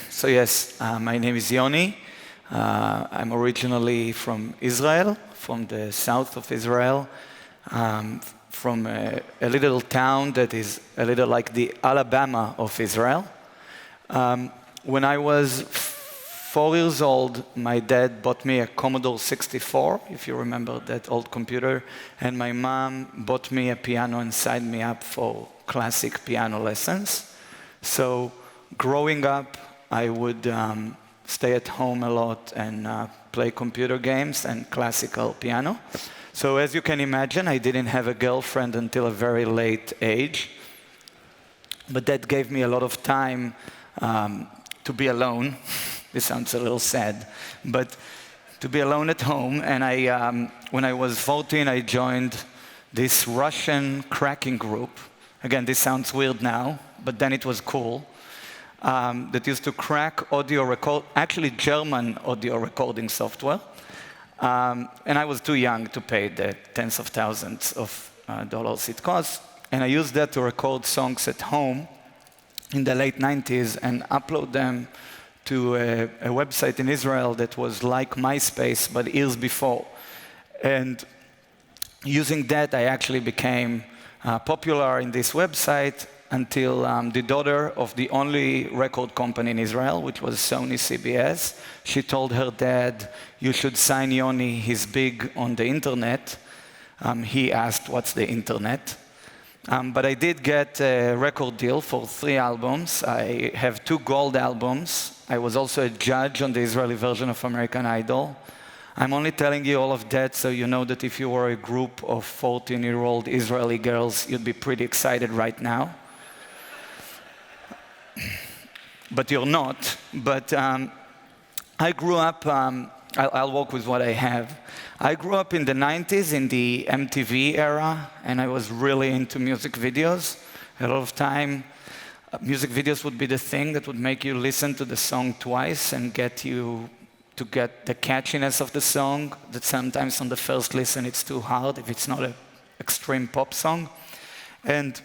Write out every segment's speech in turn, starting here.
So yes, my name is Yoni. I'm originally from Israel, from the south of Israel, from a little town that is a little like the Alabama of Israel. When I was 4 years old, my dad bought me a Commodore 64, if you remember that old computer, and my mom bought me a piano and signed me up for classic piano lessons. So growing up, I would stay at home a lot and play computer games and classical piano. So as you can imagine, I didn't have a girlfriend until a very late age. But that gave me a lot of time to be alone. This sounds a little sad, but to be alone at home. And when I was 14, I joined this Russian cracking group. Again, this sounds weird now, but then it was cool. That used to crack audio record, actually German audio recording software. And I was too young to pay the tens of thousands of dollars it cost. And I used that to record songs at home in the late 90s and upload them to a website in Israel that was like MySpace, but years before. And using that, I actually became popular in this website until the daughter of the only record company in Israel, which was Sony CBS, she told her dad, "You should sign Yoni, he's big on the internet." He asked, "What's the internet?" But I did get a record deal for 3 albums. I have 2 gold albums. I was also a judge on the Israeli version of American Idol. I'm only telling you all of that so you know that if you were a group of 14-year-old Israeli girls, you'd be pretty excited right now. But you're not. But I grew up, I'll work with what I have. I grew up in the 90s in the MTV era, and I was really into music videos. A lot of time, music videos would be the thing that would make you listen to the song twice and get you to get the catchiness of the song, that sometimes on the first listen it's too hard if it's not an extreme pop song. And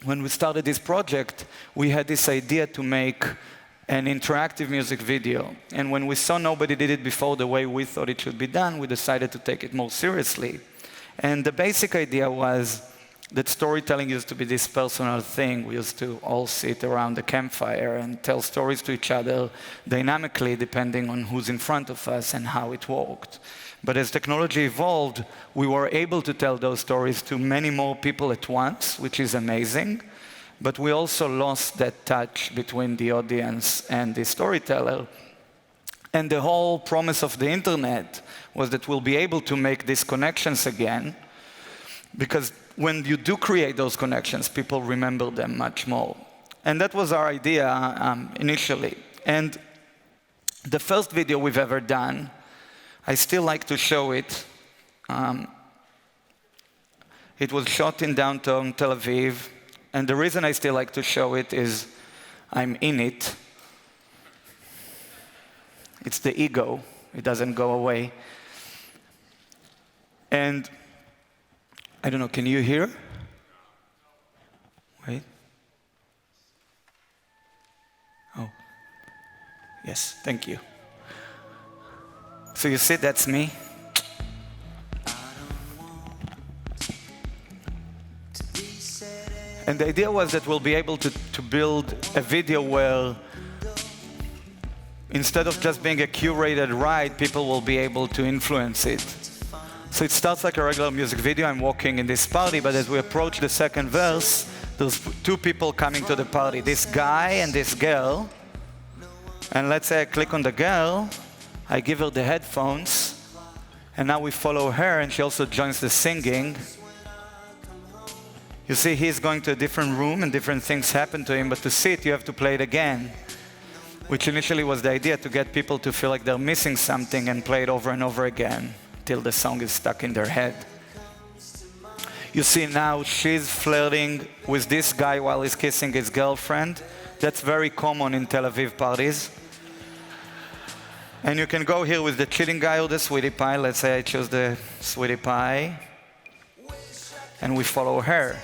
when we started this project, we had this idea to make an interactive music video. And when we saw nobody did it before the way we thought it should be done, we decided to take it more seriously. And the basic idea was that storytelling used to be this personal thing. We used to all sit around the campfire and tell stories to each other dynamically, depending on who's in front of us and how it worked. But as technology evolved, we were able to tell those stories to many more people at once, which is amazing. But we also lost that touch between the audience and the storyteller. And the whole promise of the internet was that we'll be able to make these connections again, because when you do create those connections, people remember them much more. And that was our idea initially. And the first video we've ever done, I still like to show it. It was shot in downtown Tel Aviv. And the reason I still like to show it is I'm in it. It's the ego. It doesn't go away. And I don't know, can you hear? Wait. Oh. Yes, thank you. So you see, that's me. And the idea was that we'll be able to build a video where instead of just being a curated ride, people will be able to influence it. So it starts like a regular music video. I'm walking in this party, but as we approach the second verse, there's 2 people coming to the party, this guy and this girl. And let's say I click on the girl, I give her the headphones, and now we follow her, and she also joins the singing. You see, he's going to a different room and different things happen to him, but to see it, you have to play it again, which initially was the idea, to get people to feel like they're missing something and play it over and over again till the song is stuck in their head. You see now she's flirting with this guy while he's kissing his girlfriend. That's very common in Tel Aviv parties. And you can go here with the cheating guy or the sweetie pie. Let's say I choose the sweetie pie. And we follow her.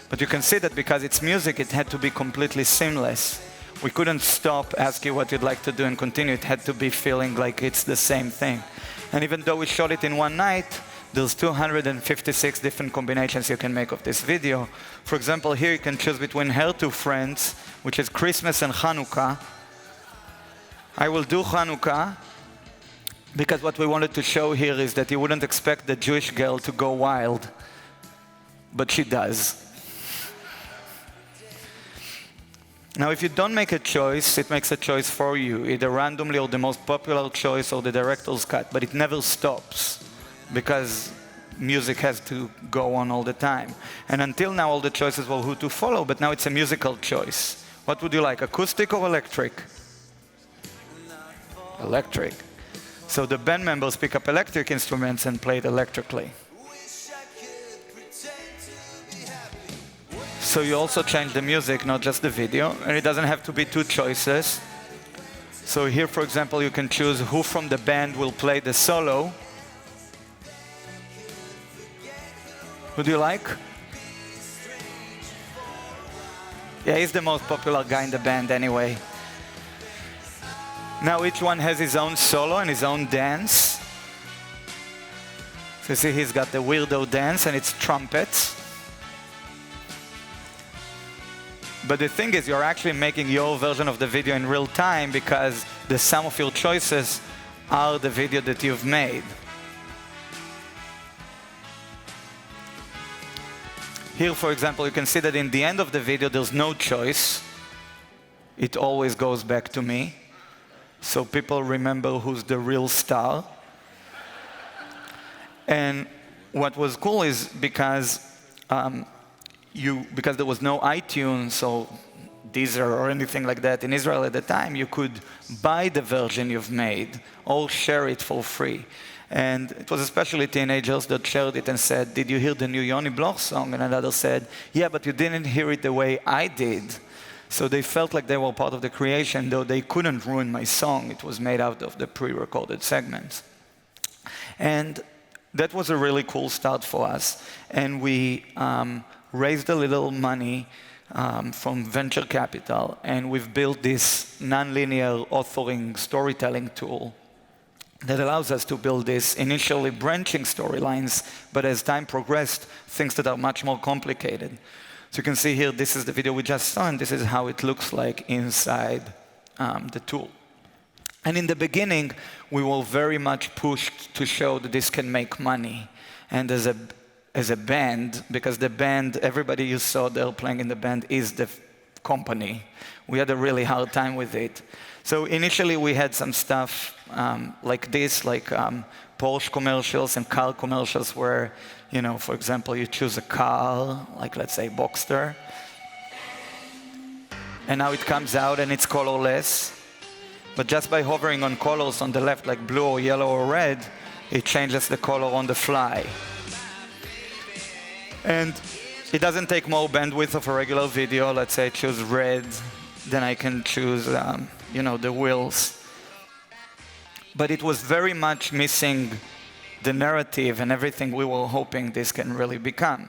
But you can see that because it's music, it had to be completely seamless. we couldn't stop, ask you what you'd like to do and continue. It had to be feeling like it's the same thing. And even though we shot it in one night, there's 256 different combinations you can make of this video. For example, here you can choose between Her Two Friends, which is Christmas and Hanukkah. I will do Hanukkah, because what we wanted to show here is that you wouldn't expect the Jewish girl to go wild, but she does. Now, if you don't make a choice, it makes a choice for you, either randomly or the most popular choice or the director's cut, but it never stops, because music has to go on all the time. And until now, all the choices were who to follow, but now it's a musical choice. What would you like, acoustic or electric? Electric. So the band members pick up electric instruments and play it electrically. So you also change the music, not just the video, and it doesn't have to be two choices. So here, for example, you can choose who from the band will play the solo. Who do you like? Yeah, he's the most popular guy in the band anyway. Now each one has his own solo and his own dance. So you see he's got the weirdo dance and it's trumpets. But the thing is, you're actually making your version of the video in real time, because the sum of your choices are the video that you've made. Here, for example, you can see that in the end of the video, there's no choice. It always goes back to me. So people remember who's the real star. And what was cool is because there was no iTunes or Deezer or anything like that in Israel at the time, you could buy the version you've made or share it for free. And it was especially teenagers that shared it and said, "Did you hear the new Yoni Bloch song?" And another said, "Yeah, but you didn't hear it the way I did." So they felt like they were part of the creation, though they couldn't ruin my song. It was made out of the pre-recorded segments. And that was a really cool start for us. And we raised a little money from venture capital, and we've built this nonlinear authoring storytelling tool that allows us to build these initially branching storylines, but as time progressed, things that are much more complicated. So you can see here, this is the video we just saw, and this is how it looks like inside the tool. And in the beginning, we were very much pushed to show that this can make money. And as a band, because the band, everybody you saw there playing in the band is the company. We had a really hard time with it. So initially we had some stuff like this, like Porsche commercials and car commercials where, for example, you choose a car, like let's say Boxster. And now it comes out and it's colorless. But just by hovering on colors on the left, like blue or yellow or red, it changes the color on the fly. And it doesn't take more bandwidth of a regular video. Let's say I choose red, then I can choose, the wheels. But it was very much missing the narrative and everything we were hoping this can really become.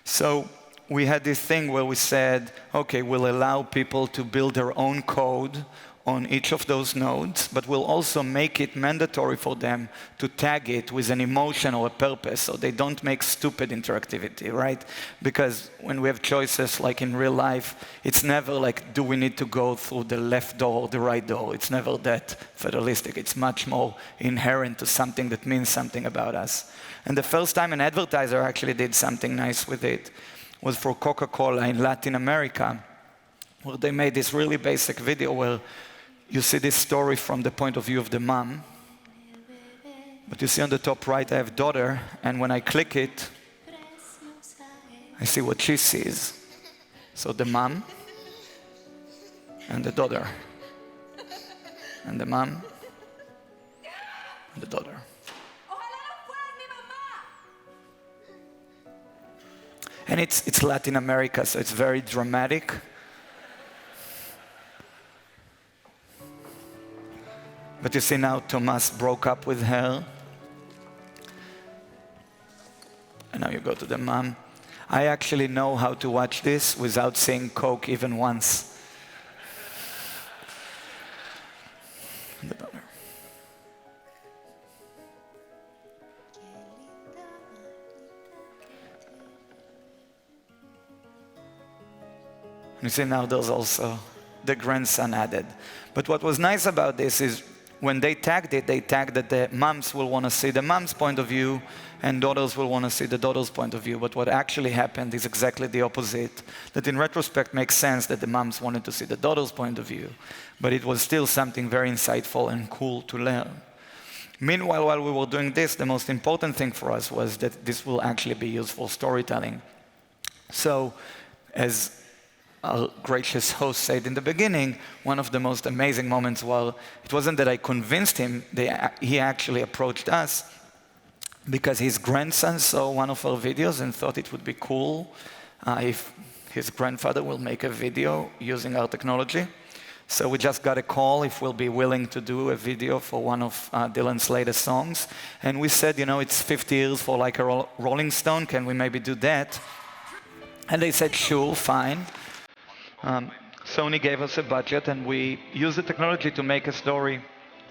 So we had this thing where we said, okay, we'll allow people to build their own code on each of those nodes, but we'll also make it mandatory for them to tag it with an emotion or a purpose, so they don't make stupid interactivity, right? Because when we have choices, like in real life, it's never like, do we need to go through the left door or the right door? It's never that fatalistic. It's much more inherent to something that means something about us. And the first time an advertiser actually did something nice with it was for Coca-Cola in Latin America, where they made this really basic video where you see this story from the point of view of the mom. But you see on the top right, I have daughter, and when I click it, I see what she sees. So the mom and the daughter. And the mom and the daughter. And it's Latin America, so it's very dramatic. But you see now Thomas broke up with her. And now you go to the mom. I actually know how to watch this without seeing Coke even once. the daughter. You see, now there's also the grandson added. But what was nice about this is when they tagged it, they tagged that the moms will want to see the mom's point of view and daughters will want to see the daughter's point of view. But what actually happened is exactly the opposite. That in retrospect makes sense that the moms wanted to see the daughter's point of view. But it was still something very insightful and cool to learn. Meanwhile, while we were doing this, the most important thing for us was that this will actually be used for storytelling. So, as our gracious host said in the beginning, one of the most amazing moments, well, it wasn't that I convinced him, he actually approached us because his grandson saw one of our videos and thought it would be cool if his grandfather will make a video using our technology. So we just got a call if we'll be willing to do a video for one of Dylan's latest songs. And we said, it's 50 years for like a Rolling Stone, can we maybe do that? And they said, sure, fine. Sony gave us a budget and we used the technology to make a story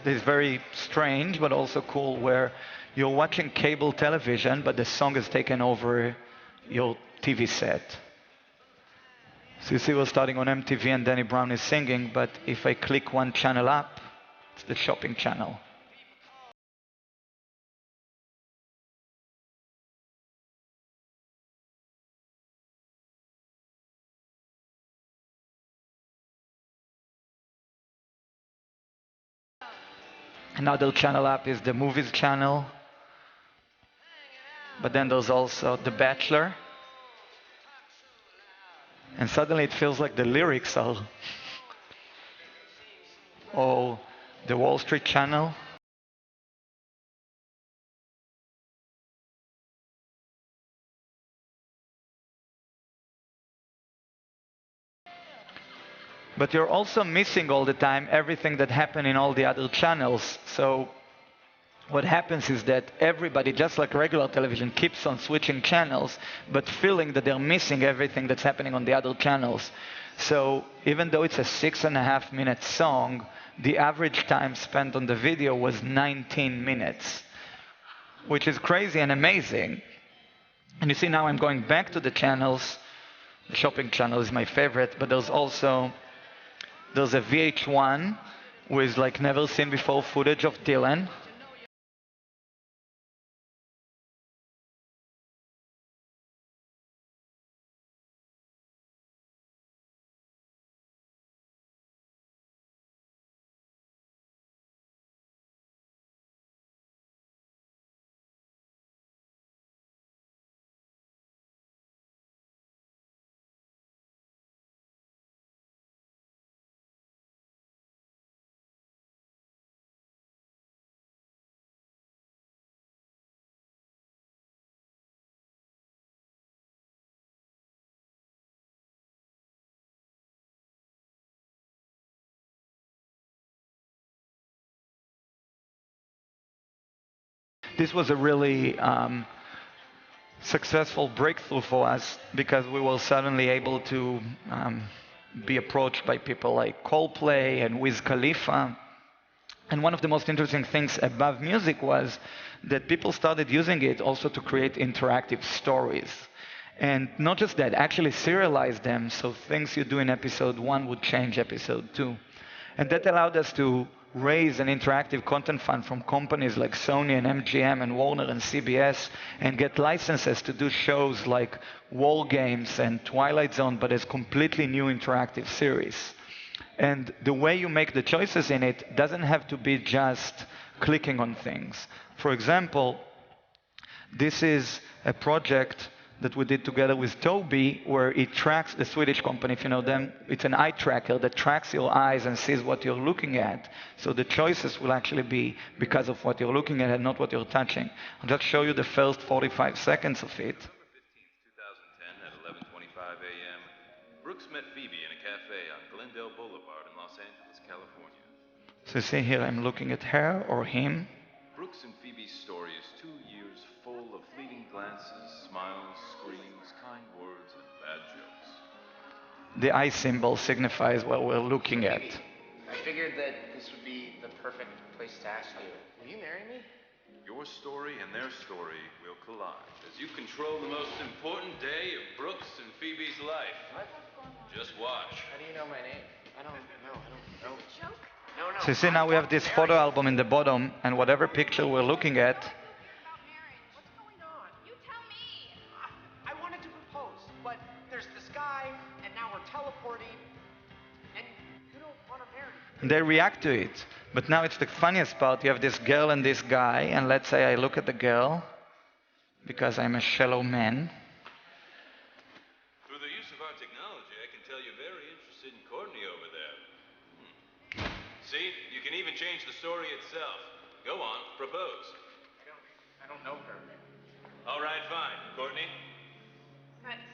that is very strange but also cool, where you're watching cable television but the song is taken over your TV set. So you see we're starting on MTV and Danny Brown is singing, but if I click one channel up, it's the shopping channel. Another channel up is the movies channel. But then there's also The Bachelor. And suddenly it feels like the lyrics are all the Wall Street channel. But you're also missing all the time everything that happened in all the other channels. So what happens is that everybody, just like regular television, keeps on switching channels, but feeling that they're missing everything that's happening on the other channels. So even though it's a 6.5-minute song, the average time spent on the video was 19 minutes, which is crazy and amazing. And you see now I'm going back to the channels. The shopping channel is my favorite, but there's a VH1 with like never seen before footage of Dylan. This was a really successful breakthrough for us because we were suddenly able to be approached by people like Coldplay and Wiz Khalifa. And one of the most interesting things about music was that people started using it also to create interactive stories. And not just that, actually serialize them, so things you do in episode 1 would change episode 2. And that allowed us to raise an interactive content fund from companies like Sony and MGM and Warner and CBS and get licenses to do shows like War Games and Twilight Zone, but as completely new interactive series. And the way you make the choices in it doesn't have to be just clicking on things. For example, this is a project that we did together with Tobii, where it tracks the Swedish company, if you know them. It's an eye tracker that tracks your eyes and sees what you're looking at. So the choices will actually be because of what you're looking at and not what you're touching. I'll just show you the first 45 seconds of it. October 15th, 2010 at 11:25 a.m., Brooks met Phoebe in a cafe on Glendale Boulevard in Los Angeles, California. So you see here, I'm looking at her or him. Brooks and Phoebe's story is 2 years full of fleeting glances, smiles, screams, kind words, and bad jokes. The eye symbol signifies what we're looking at. I figured that this would be the perfect place to ask you, will you marry me? Your story and their story will collide as you control the most important day of Brooks and Phoebe's life. What? Just watch. How do you know my name? I don't know. Joke? No. So you see now we have this photo album in the bottom, and whatever picture we're looking at, About marriage. What's going on? You tell me. I wanted to propose, but there's this guy, and now we're teleporting, and you don't want to marry me. they react to it. But now it's the funniest part. You have this girl and this guy, and let's say I look at the girl, because I'm a shallow man. Through the use of our technology, I can tell you're very interested in Courtney over there. See, you can even change the story itself. Go on, propose. I don't know her. All right, fine. Courtney? Brooks,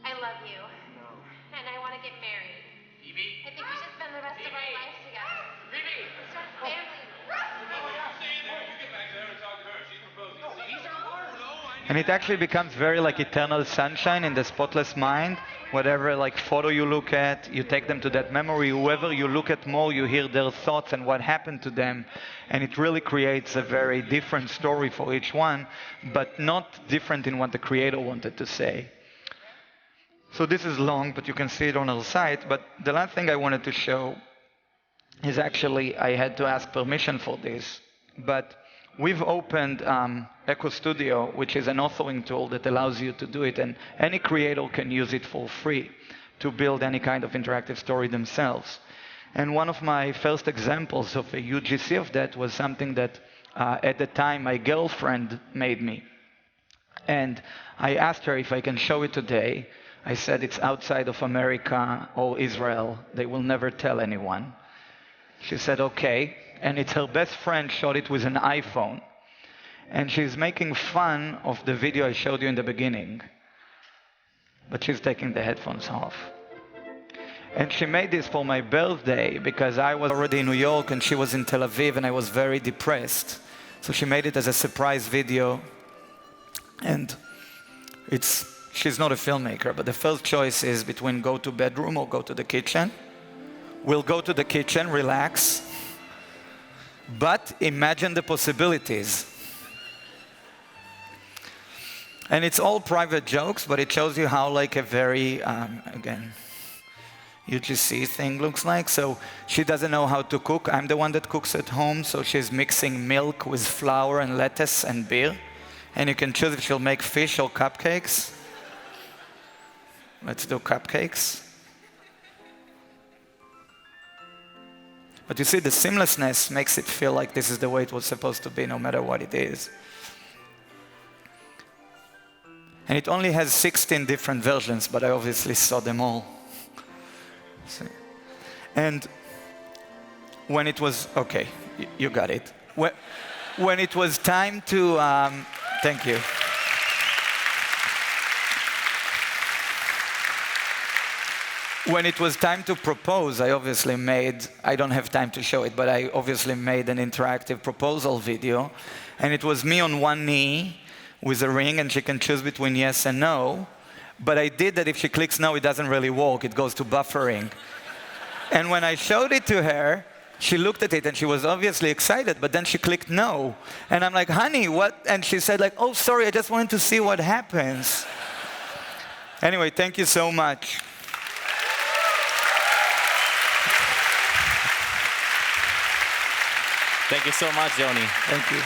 I love you. No. And I want to get married. Phoebe? I think we should spend the rest of our lives together. Phoebe! Start a family. Stay in there. You get back there and talk to her. She's proposing. No, these are ours. And it actually becomes very like eternal sunshine in the spotless mind. Whatever like photo you look at, you take them to that memory. Whoever you look at more, you hear their thoughts and what happened to them. And it really creates a very different story for each one, but not different in what the creator wanted to say. So this is long, but you can see it on our site. But the last thing I wanted to show is actually, I had to ask permission for this, but we've opened Echo Studio, which is an authoring tool that allows you to do it, and any creator can use it for free to build any kind of interactive story themselves. And one of my first examples of a UGC of that was something that at the time my girlfriend made me. And I asked her if I can show it today. I said it's outside of America or Israel. They will never tell anyone. She said, okay. And it's her best friend shot it with an iPhone. And she's making fun of the video I showed you in the beginning. But she's taking the headphones off. And she made this for my birthday because I was already in New York and she was in Tel Aviv and I was very depressed. So she made it as a surprise video. And she's not a filmmaker, but the first choice is between go to bedroom or go to the kitchen. We'll go to the kitchen, relax. But imagine the possibilities. And it's all private jokes, but it shows you how like a very, again, UGC thing looks like. So she doesn't know how to cook. I'm the one that cooks at home, so she's mixing milk with flour and lettuce and beer. And you can choose if she'll make fish or cupcakes. Let's do cupcakes. But you see, the seamlessness makes it feel like this is the way it was supposed to be, no matter what it is. And it only has 16 different versions, but I obviously saw them all. See? And when it was, okay, you got it. When it was time to, thank you. When it was time to propose, I don't have time to show it, but I obviously made an interactive proposal video. And it was me on one knee with a ring, and she can choose between yes and no. But I did that if she clicks no, it doesn't really work. It goes to buffering. And when I showed it to her, she looked at it and she was obviously excited, but then she clicked no. And I'm like, honey, what? And she said like, oh, sorry, I just wanted to see what happens. Anyway, thank you so much. Thank you so much, Yoni. Thank you.